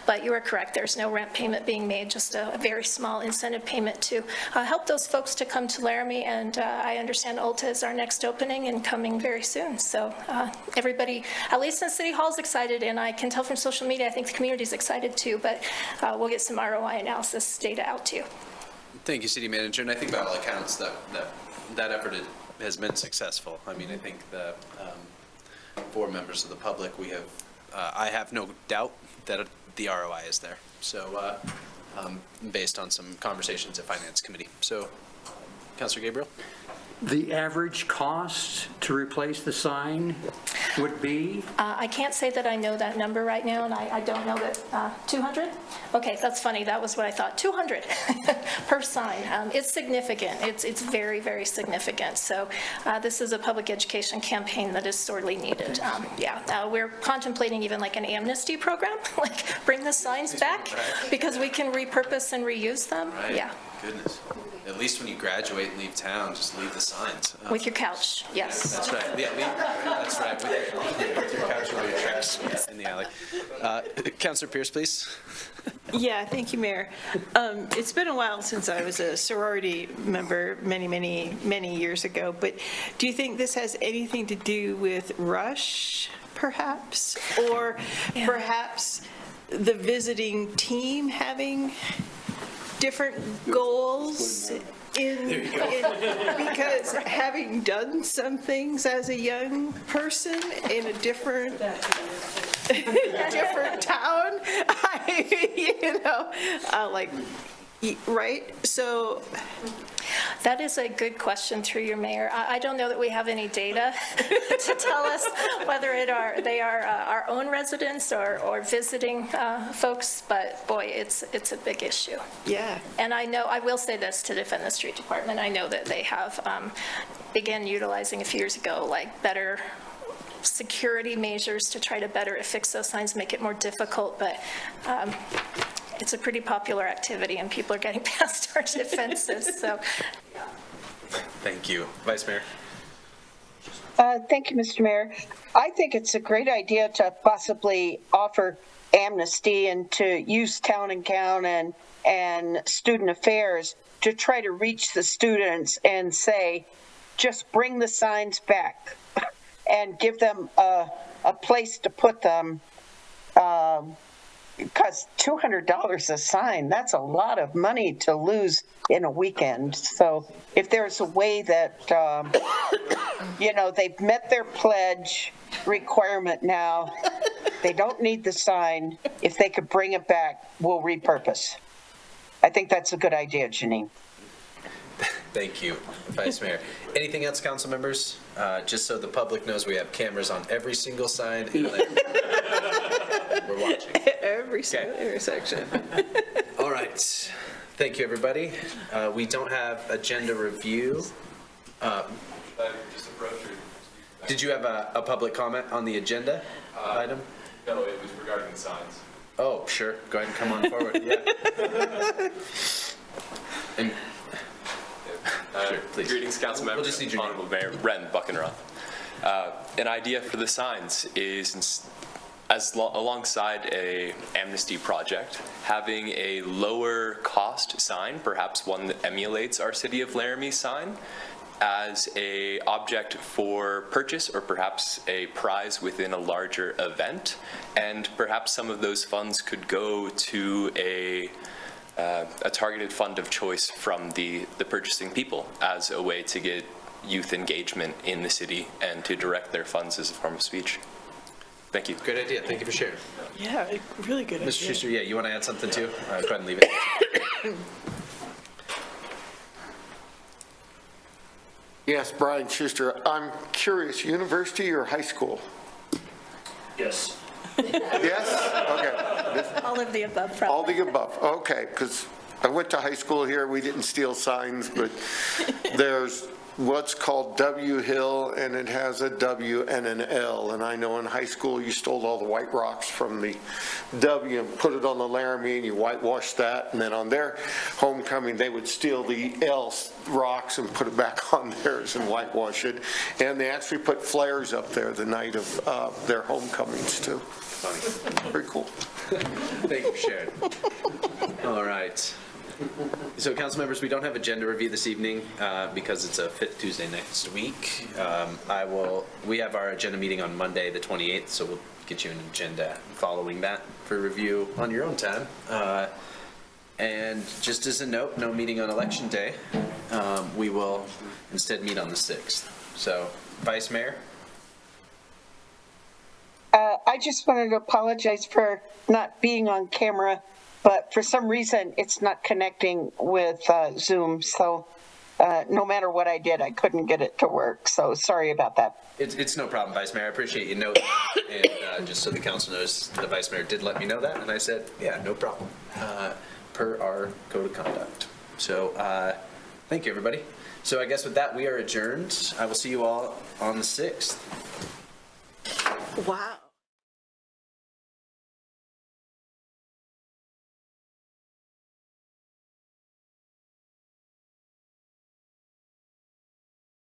But you are correct, there's no rent payment being made, just a very small incentive payment to help those folks to come to Laramie. And I understand Ulta is our next opening and coming very soon. So everybody, at least in City Hall, is excited, and I can tell from social media, I think the community is excited too, but we'll get some ROI analysis data out to you. Thank you, City Manager. And I think by all accounts that effort has been successful. I mean, I think the for members of the public, we have, I have no doubt that the ROI is there. So based on some conversations at Finance Committee. So Councilor Gabriel? The average cost to replace the sign? would be? I can't say that I know that number right now, and I don't know that, 200? Okay, that's funny, that was what I thought, 200 per sign. It's significant, it's very, very significant. So this is a public education campaign that is sorely needed. We're contemplating even like an amnesty program, like bring the signs back, because we can repurpose and reuse them. Right. Yeah, Goodness. At least when you graduate and leave town, just leave the signs. with your couch, yes. That's right. Yeah, that's right. With your couch or your trash in the alley. Councilor Pierce, please. Yeah, thank you, Mayor. It's been a while since I was a sorority member, many years ago, but do you think this has anything to do with rush, perhaps? Or perhaps the visiting team having different goals because having done some things as a young person in a different town, right? So That is a good question through your mayor. I don't know that we have any data to tell us whether they are our own residents or visiting folks, but boy, it's a big issue. yeah. And I will say this to defend the street department, I know that they have began utilizing a few years ago, like better security measures to try to better affix those signs, make it more difficult, but it's a pretty popular activity and people are getting past our defenses, so. Thank you. Vice Mayor. Thank you, Mr. Mayor. I think it's a great idea to possibly offer amnesty and to use town and gown and student affairs to try to reach the students and say, just bring the signs back and give them a place to put them. Because $200 a sign, that's a lot of money to lose in a weekend. So if there's a way that, they've met their pledge requirement now, they don't need the sign, if they could bring it back, we'll repurpose. I think that's a good idea, Janine. Thank you, Vice Mayor. Anything else, council members? Just so the public knows, we have cameras on every single sign. We're watching. Every single intersection. All right. Thank you, everybody. We don't have agenda review. Did you have a public comment on the agenda item? No, it was regarding the signs. Oh, sure. Go ahead and come on forward. Yeah. And, sure, please. Greetings, council members. We'll just need your name. Honorable Mayor Ren Buckenroth. An idea for the signs is, alongside a amnesty project, having a lower cost sign, perhaps one that emulates our City of Laramie sign, as a object for purchase or perhaps a prize within a larger event. And perhaps some of those funds could go to a targeted fund of choice from the purchasing people as a way to get youth engagement in the city and to direct their funds as a form of speech. Thank you. Great idea. Thank you for sharing. Yeah, really good idea. Mr. Schuster, yeah, you want to add something too? Go ahead and leave it. Yes, Brian Schuster. I'm curious, university or high school? Yes. Yes? Okay. All of the above, All probably. the above. Okay, because I went to high school here. We didn't steal signs, but there's what's called W Hill, and it has a W and an L. And I know in high school you stole all the white rocks from the W and put it on the Laramie, and you whitewashed that. And then on their homecoming, they would steal the L rocks and put it back on theirs and whitewash it. And they actually put flares up there the night of their homecomings too. Very cool. Thank you for sharing. All right. So, council members, we don't have agenda review this evening because it's a fifth Tuesday next week. We have our agenda meeting on Monday, the 28th, so we'll get you an agenda following that for review on your own time. And just as a note, no meeting on election day. We will instead meet on the 6th. So, Vice Mayor? I just wanted to apologize for not being on camera, but for some reason it's not connecting with Zoom. So no matter what I did, I couldn't get it to work. So sorry about that. It's no problem, Vice Mayor. I appreciate you noting that. And just so the council knows, the Vice Mayor did let me know that, and I said, yeah, no problem, per our code of conduct. So thank you, everybody. So I guess with that, we are adjourned. I will see you all on the 6th. Wow.